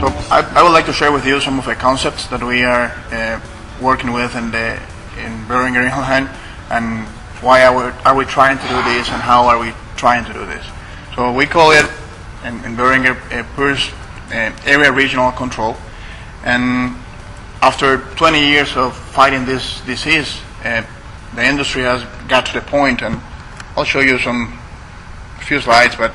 So I would like to share with you some of the concepts that we are working with in Boehringer-Ingelheim, and why are we trying to do this, and how are we trying to do this. So we call it in Boehringer PRRS AreaRegional Control, and after 20 years of fighting this disease, the industry has got to the point, and I'll show you a few slides, but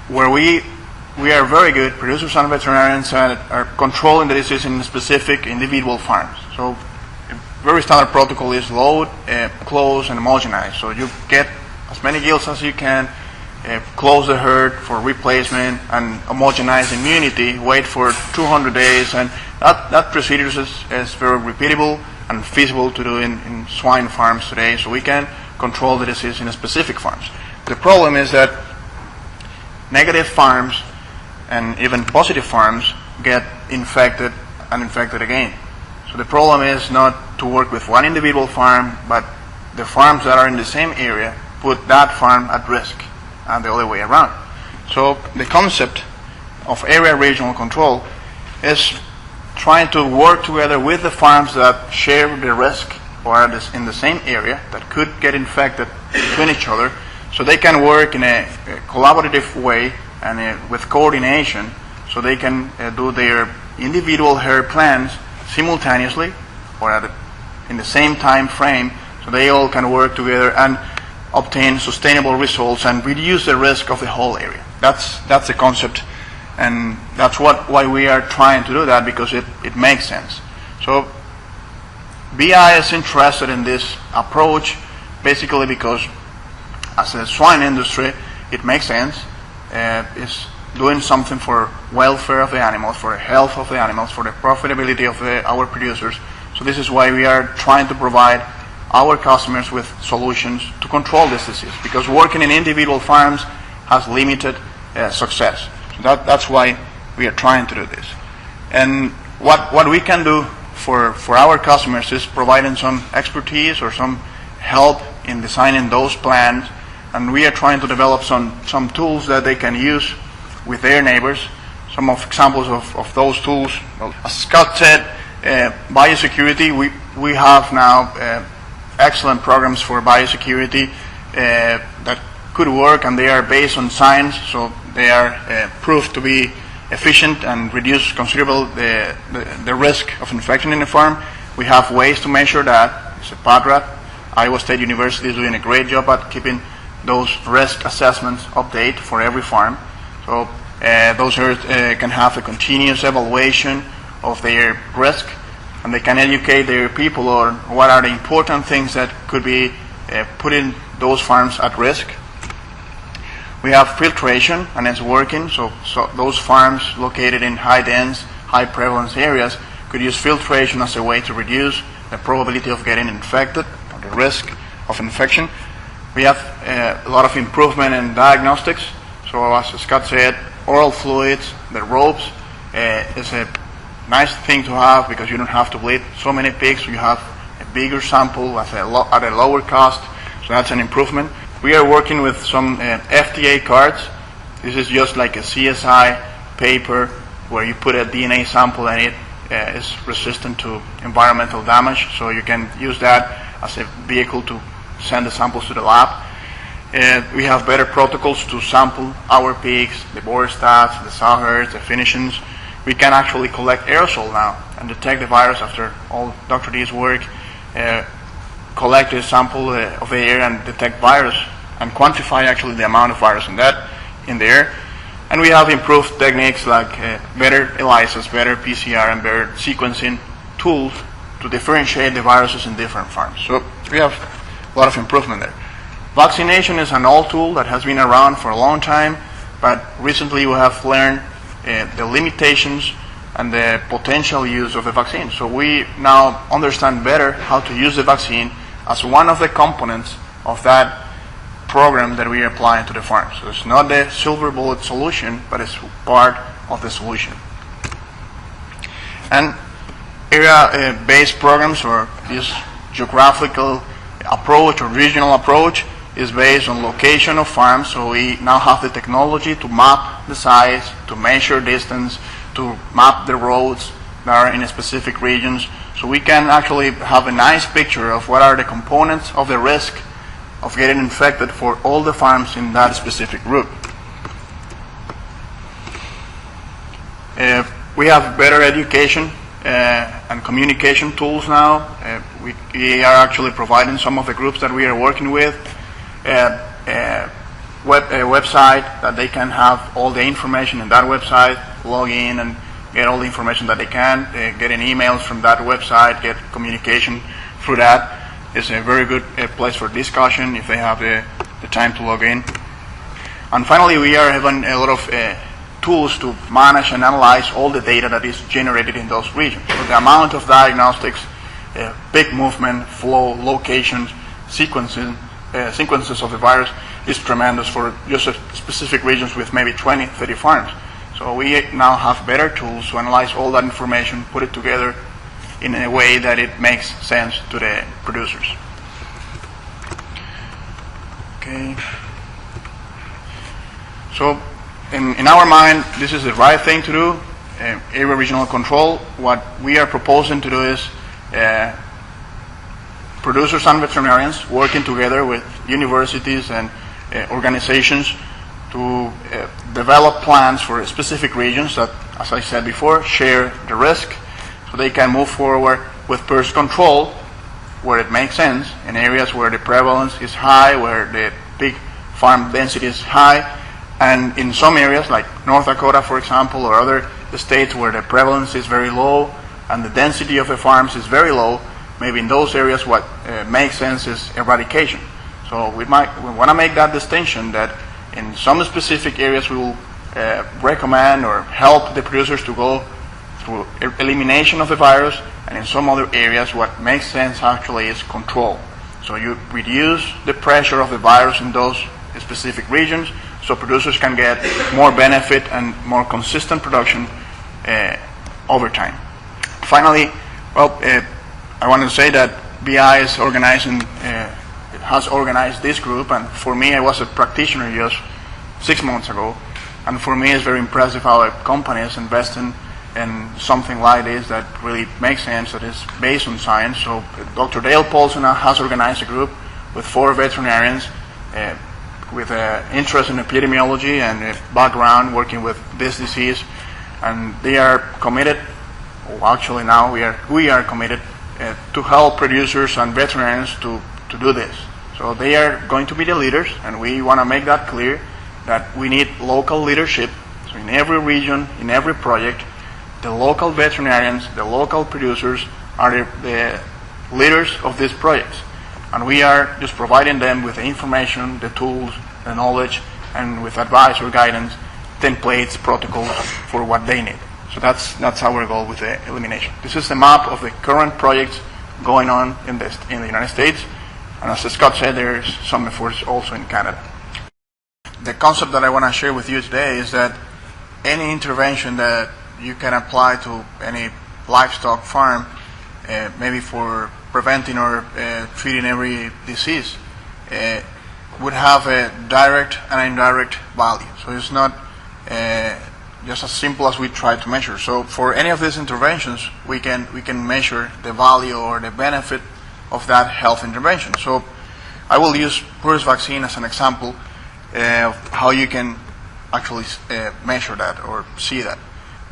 where we are very good, producers and veterinarians are controlling the disease in specific individual farms. So a very standard protocol is load, close, and homogenize. So you get as many gills as you can, close the herd for replacement, and homogenize immunity, wait for 200 days, and that procedure is very repeatable and feasible to do in swine farms today, so we can control the disease in specific farms. The problem is that negative farms and even positive farms get infected and infected again. So the problem is not to work with one individual farm, but the farms that are in the same area put that farm at risk, and the other way around. So the concept of area regional control is trying to work together with the farms that share the risk or are in the same area that could get infected between each other, so they can work in a collaborative way and with coordination, so they can do their individual herd plans simultaneously or in the same time frame, so they all can work together and obtain sustainable results and reduce the risk of the whole area. That's the concept, and that's why we are trying to do that, because it makes sense. So BI is interested in this approach basically because as a swine industry it makes sense. It's doing something for welfare of the animals, for the health of the animals, for the profitability of our producers. So this is why we are trying to provide our customers with solutions to control this disease, because working in individual farms has limited success. So that's why we are trying to do this. And what we can do for our customers is providing some expertise or some help in designing those plans, and we are trying to develop some tools that they can use with their neighbors. Some of examples of those tools, well, as Scott said, biosecurity, we have now excellent programs for biosecurity that could work, and they are based on science, so they are proved to be efficient and reduce considerable the risk of infection in the farm. We have ways to measure that. It's a PRRS. Iowa State University is doing a great job at keeping those risk assessments update for every farm. So those herds can have a continuous evaluation of their risk, and they can educate their people on what are the important things that could be putting those farms at risk. We have filtration, and it's working, so those farms located in high-dense, high-prevalence areas could use filtration as a way to reduce the probability of getting infected, or the risk of infection. We have a lot of improvement in diagnostics, so as Scott said, oral fluids, the ropes is a nice thing to have, because you don't have to bleed so many pigs. You have a bigger sample at a lower cost, so that's an improvement. We are working with some FDA cards. This is just like a CSI paper where you put a DNA sample and it is resistant to environmental damage, so you can use that as a vehicle to send the samples to the lab. We have better protocols to sample our pigs, the boar stats, the sow herds, the finishings. We can actually collect aerosol now and detect the virus after all Dr. D's work, collect a sample of the air and detect virus and quantify actually the amount of virus in the air. And we have improved techniques like better ELISAs, better PCR, and better sequencing tools to differentiate the viruses in different farms. So we have a lot of improvement there. Vaccination is an old tool that has been around for a long time, but recently we have learned the limitations and the potential use of the vaccine. So we now understand better how to use the vaccine as one of the components of that program that we are applying to the farm. So it's not the silver bullet solution, but it's part of the solution. And area-based programs, or this geographical approach or regional approach, is based on location of farms. So we now have the technology to map the size, to measure distance, to map the roads that are in specific regions. So we can actually have a nice picture of what are the components of the risk of getting infected for all the farms in that specific route. We have better education and communication tools now. We are actually providing some of the groups that we are working with a website that they can have all the information in that website, log in and get all the information that they can, getting emails from that website, get communication through that. It's a very good place for discussion if they have the time to log in. And finally, we are having a lot of tools to manage and analyze all the data that is generated in those regions. So the amount of diagnostics, peak movement, flow, locations, sequences of the virus is tremendous for just specific regions with maybe 20, 30 farms. So we now have better tools to analyze all that information, put it together in a way that it makes sense to the producers. Okay. So in our mind, this is the right thing to do. AreaRegional Control, what we are proposing to do is producers and veterinarians working together with universities and organizations to develop plans for specific regions that, as I said before, share the risk so they can move forward with pest control where it makes sense, in areas where the prevalence is high, where the big farm density is high, and in some areas like North Dakota, for example, or other states where the prevalence is very low and the density of the farms is very low, maybe in those areas what makes sense is eradication. So we want to make that distinction that in some specific areas we will recommend or help the producers to go through elimination of the virus, and in some other areas what makes sense actually is control. So you reduce the pressure of the virus in those specific regions so producers can get more benefit and more consistent production over time. Finally, well, I want to say that BI is has organized this group, and for me, I was a practitioner just 6 months ago, and for me, it's very impressive how a company is investing in something like this that really makes sense, that is based on science. So Dr. Dale Paulson has organized a group with 4 veterinarians with interest in epidemiology and a background working with this disease, and they are committed, well, actually now we are committed to help producers and veterinarians to do this. So they are going to be the leaders, and we want to make that clear that we need local leadership. So in every region, in every project, the local veterinarians, the local producers are the leaders of these projects. And we are just providing them with the information, the tools, the knowledge, and with advice or guidance, templates, protocols for what they need. So that's our goal with the elimination. This is the map of the current projects going on in the United States. And as Scott said, there's some efforts also in Canada. The concept that I want to share with you today is that any intervention that you can apply to any livestock farm, maybe for preventing or treating every disease, would have a direct and indirect value. So it's not just as simple as we try to measure. So for any of these interventions, we can measure the value or the benefit of that health intervention. So I will use PRRS vaccine as an example of how you can actually measure that or see that.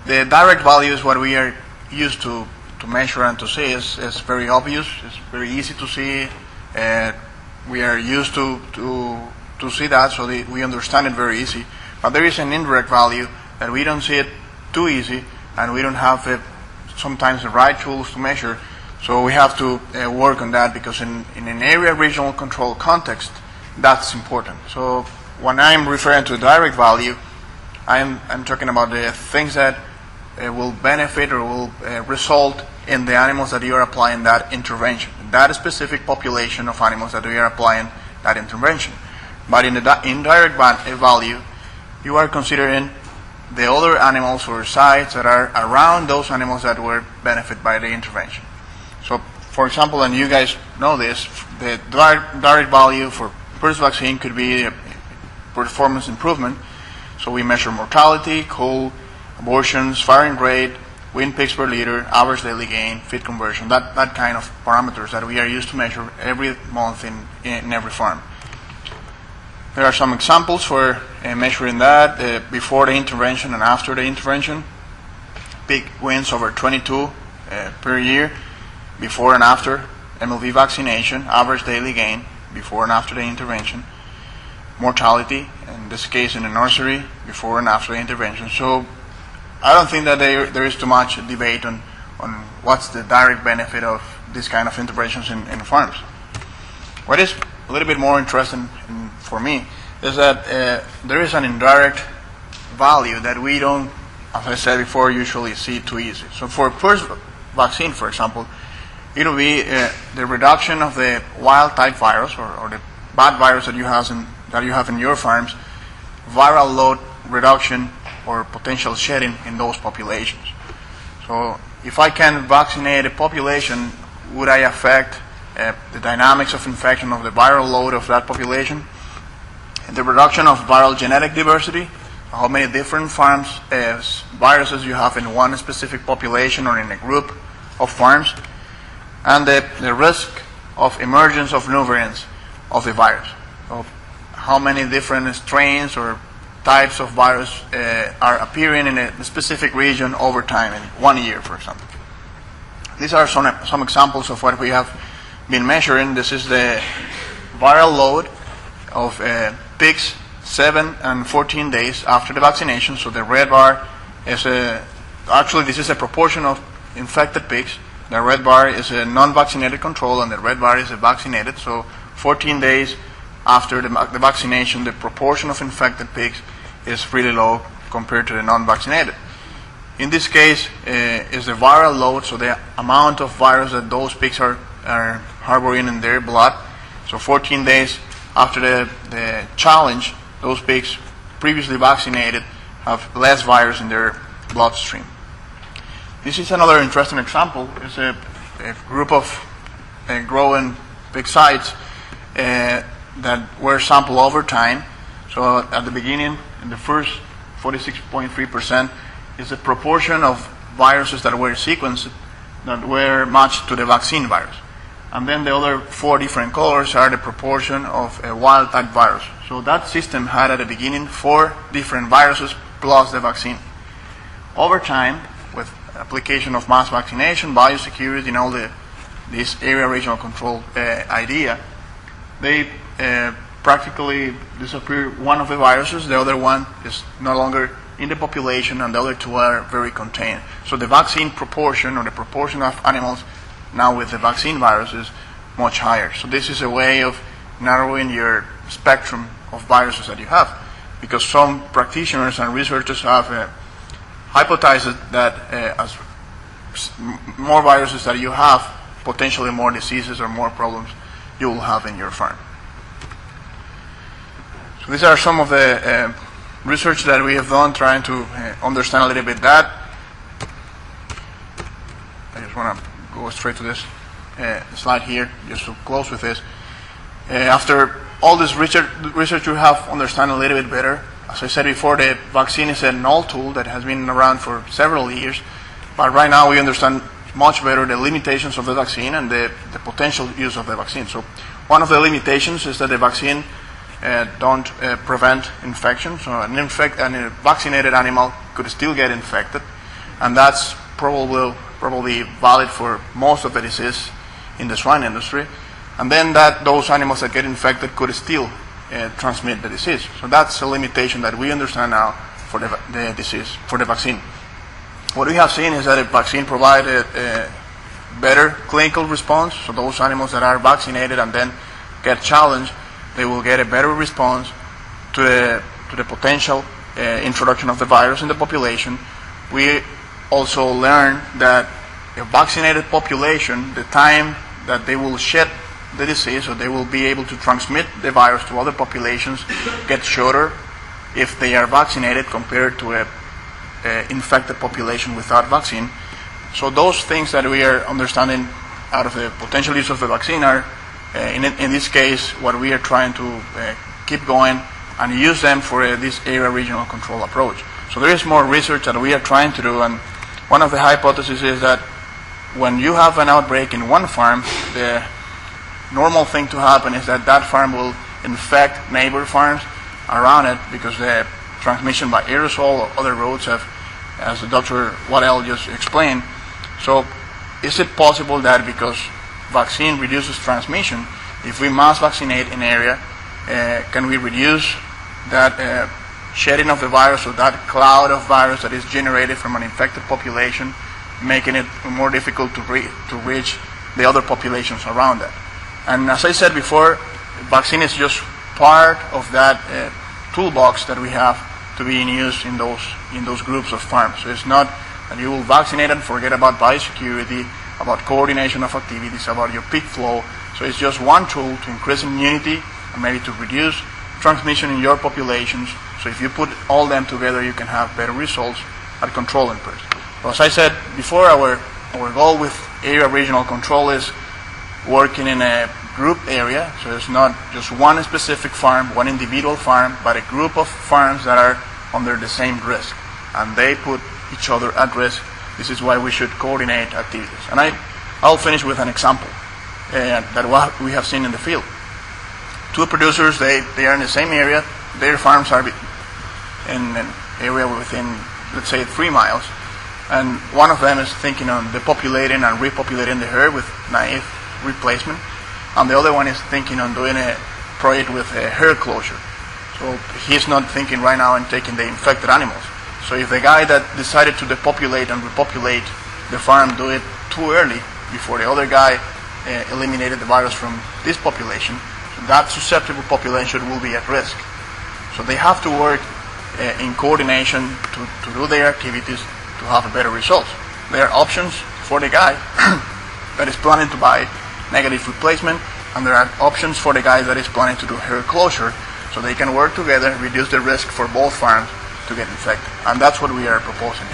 The direct value is what we are used to measure and to see. It's very obvious. It's very easy to see. We are used to see that, so we understand it very easy. But there is an indirect value that we don't see it too easy, and we don't have sometimes the right tools to measure. So we have to work on that, because in an area regional control context, that's important. So when I'm referring to direct value, I'm talking about the things that will benefit or will result in the animals that you are applying that intervention, that specific population of animals that you are applying that intervention. But in the indirect value, you are considering the other animals or sites that are around those animals that were benefited by the intervention. So, for example, and you guys know this, the direct value for PRRS vaccine could be a performance improvement. So we measure mortality, cold, abortions, firing rate, wind peaks per liter, average daily gain, feed conversion, that kind of parameters that we are used to measure every month in every farm. There are some examples for measuring that before the intervention and after the intervention. Peak wins over 22 per year, before and after MLV vaccination, average daily gain, before and after the intervention, mortality, in this case in the nursery, before and after the intervention. So I don't think that there is too much debate on what's the direct benefit of this kind of interventions in farms. What is a little bit more interesting for me is that there is an indirect value that we don't, as I said before, usually see too easy. So for PRRS vaccine, for example, it will be the reduction of the wild type virus or the bad virus that you have in your farms, viral load reduction or potential shedding in those populations. So if I can vaccinate a population, would I affect the dynamics of infection of the viral load of that population? The reduction of viral genetic diversity, how many different viruses you have in one specific population or in a group of farms, and the risk of emergence of new variants of the virus. So how many different strains or types of virus are appearing in a specific region over time, in 1 year, for example. These are some examples of what we have been measuring. This is the viral load of pigs 7 and 14 days after the vaccination. So the red bar is actually this is a proportion of infected pigs. The red bar is a non-vaccinated control, and the red bar is a vaccinated. So 14 days after the vaccination, the proportion of infected pigs is really low compared to the non-vaccinated. In this case, is the viral load, so the amount of virus that those pigs are harboring in their blood. So 14 days after the challenge, those pigs previously vaccinated have less virus in their bloodstream. This is another interesting example. It's a group of growing pig sites that were sampled over time. So at the beginning, in the first 46.3% is the proportion of viruses that were sequenced that were matched to the vaccine virus. And then the other 4 different colors are the proportion of a wild type virus. So that system had at the beginning 4 different viruses plus the vaccine. Over time, with application of mass vaccination, biosecurity, and all this AreaRegional Control idea, they practically disappear one of the viruses, the other one is no longer in the population, and the other 2 are very contained. So the vaccine proportion, or the proportion of animals now with the vaccine virus, is much higher. So this is a way of narrowing your spectrum of viruses that you have, because some practitioners and researchers have hypothesized that as more viruses that you have, potentially more diseases or more problems you will have in your farm. So these are some of the research that we have done trying to understand a little bit that. I just want to go straight to this slide here, just to close with this. After all this research you have understand a little bit better. As I said before, the vaccine is a null tool that has been around for several years, but right now we understand much better the limitations of the vaccine and the potential use of the vaccine. So one of the limitations is that the vaccine don't prevent infection. So a vaccinated animal could still get infected, and that's probably valid for most of the disease in the swine industry. And then those animals that get infected could still transmit the disease. So that's a limitation that we understand now for the disease, for the vaccine. What we have seen is that the vaccine provided a better clinical response. So those animals that are vaccinated and then get challenged, they will get a better response to the potential introduction of the virus in the population. We also learned that a vaccinated population, the time that they will shed the disease, or they will be able to transmit the virus to other populations, gets shorter if they are vaccinated compared to a infected population without vaccine. So those things that we are understanding out of the potential use of the vaccine are In this case, what we are trying to keep going and use them for this area regional control approach. So there is more research that we are trying to do, and one of the hypotheses is that when you have an outbreak in one farm, the normal thing to happen is that that farm will infect neighbor farms around it because the transmission by aerosol or other roads have, as Dr. Waddell just explained. So is it possible that because vaccine reduces transmission, if we mass vaccinate an area, can we reduce that shedding of the virus, or that cloud of virus that is generated from an infected population, making it more difficult to reach the other populations around that? And as I said before, vaccine is just part of that toolbox that we have to be in use in those groups of farms. So it's not that you will vaccinate and forget about biosecurity, about coordination of activities, about your peak flow. So it's just one tool to increase immunity and maybe to reduce transmission in your populations. So if you put all them together, you can have better results at controlling pests. So as I said before, our goal with area regional control is working in a group area. So it's not just one specific farm, one individual farm, but a group of farms that are under the same risk, and they put each other at risk. This is why we should coordinate activities. And I'll finish with an example that what we have seen in the field. Two producers, they are in the same area. Their farms are in an area within, let's say, 3 miles. And one of them is thinking on depopulating and repopulating the herd with naive replacement. And the other one is thinking on doing a project with a herd closure. So he's not thinking right now on taking the infected animals. So if the guy that decided to depopulate and repopulate the farm do it too early, before the other guy eliminated the virus from this population, that susceptible population will be at risk. So they have to work in coordination to do their activities to have a better results. There are options for the guy that is planning to buy negative replacement, and there are options for the guy that is planning to do herd closure, so they can work together, reduce the risk for both farms to get infected. And that's what we are proposing.